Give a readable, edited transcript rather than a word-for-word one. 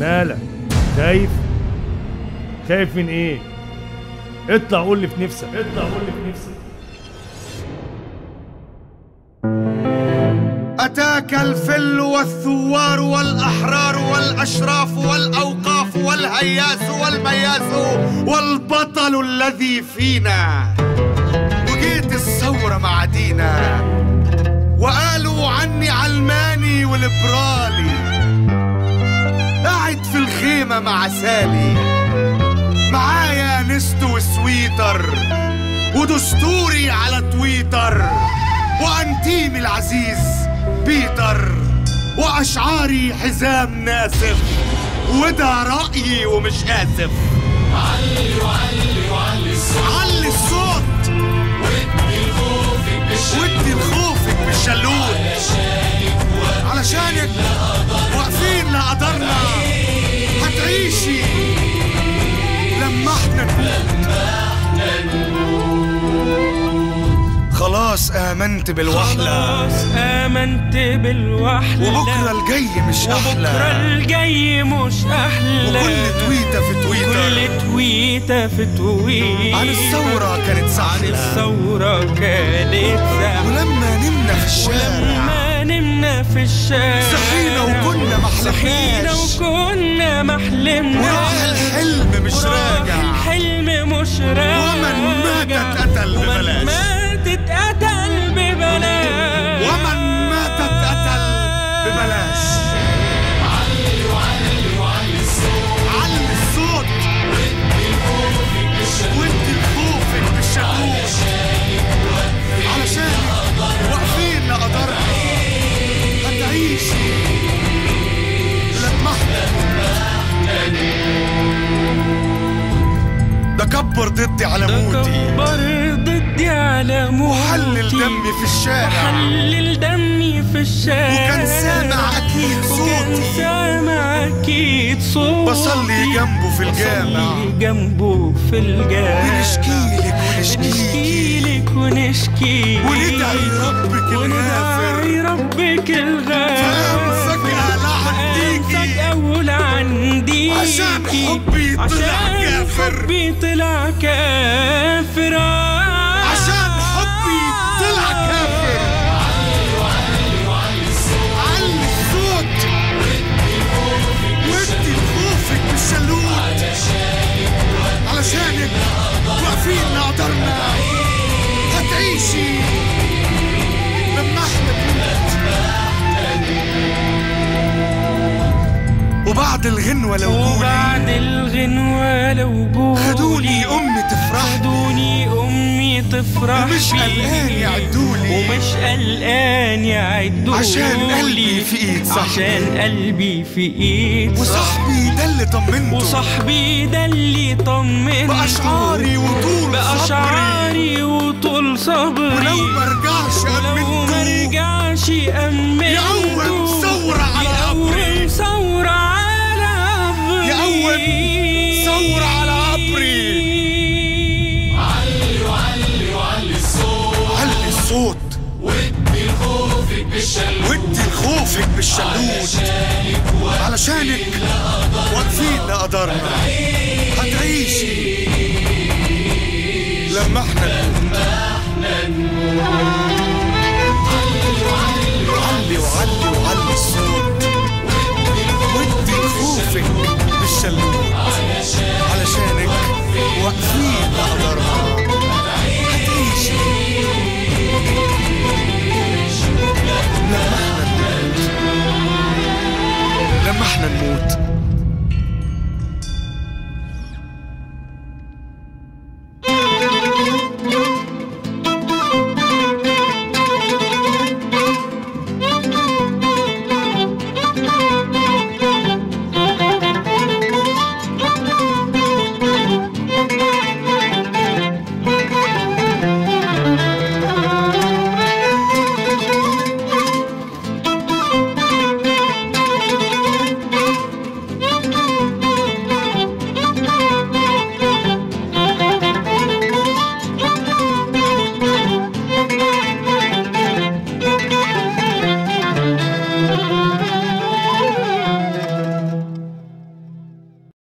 مالك؟ خايف؟ خايف من ايه؟ اطلع قول لي في نفسك، اطلع قول لي في نفسك. أتاك الفل والثوار والأحرار والأشراف والأوقاف والهياس والمياس والبطل الذي فينا، وجيت الثورة مع دينا وقالوا عني علماني وليبرالي، قاعد في الخيمة مع سالي معايا نست وسويتر ودستوري على تويتر وأنتيمي العزيز بيتر وأشعاري حزام ناسف، وده رأيي ومش آسف. علي وعلي وعلي الصوت، علي الصوت وادي لخوفك بالشلوت، علشانك واقفين لقدرنا، هتعيشي لما احنا خلاص آمنت بالوحلة، خلاص آمنت بالوحلة، وبكرة الجاي مش أحلى، وبكرة الجاي مش أحلى، وكل تويتة في تويتر، كل تويتة في تويتر عن الثورة كانت سحلة، عن الثورة كانت سحلة، ولما نمنا في الشارع، ولما نمنا في الشارع صحينا وكنا محلمناش، صحينا وكنا محلمناش، وراح الحلم مش راجع، الحلم مش راجع، ومن مات اتقتل ببلاش، اتقتل ببلاش، ومن مات اتقتل ببلاش. علي وعلي وعلي الصوت، علي الصوت وادي لخوفك بالشهوت، علشانك واقفين لقدرنا، هتعيشي لما ده كبر ضدي على موتي، كبر ضدي على موتي، وحلل دمي في الشارع، وحلل دمي في الشارع، وكان سامع أكيد صوتي، وكان سامع أكيد صوتي، بصلي جنبه في الجامع، بصلي جنبه في الجامع، ونشكيلك ونشكيلك ونشكيلك، وندعي ربك الغافر، وندعي ربك الغافر، فقام فجأة لعنديكي، أقول عنديكي، عشان حبي طلع كافر، حبي طلع كافر، عشان حبي طلع كافر. علي وعلي وعلي الصوت، علي الصوت وادي لخوفك بالشلوت، علشانك واقفين لقدرنا، هتعيشي لما احنا بنموت. وبعد الغنوة لو جولي، وبعد الغنوة لو جولي، خدوني أمي تفرح، خدوني أمي تفرح، ومش قلقان يعدولي، ومش قلقان يعدولي، عشان قلبي في إيد صاحبي، عشان قلبي في إيد وصاحبي ده اللي طمنته، وصاحبي ده اللي طمنته، بأشعاري وطول بأشعاري وطول صبري، ولو مرجعش ولو مرجعش أمنته، يقوم ثورة على قبري، يقوم ثورة على قبري، يقوم ثورة على قبري. علي وعلي وعلي الصوت، علي الصوت وادي لخوفك بالشلوت، وادي لخوفك بالشلوت، علشانك واقفين لقدرنا، هتعيشي لما احنا نموت.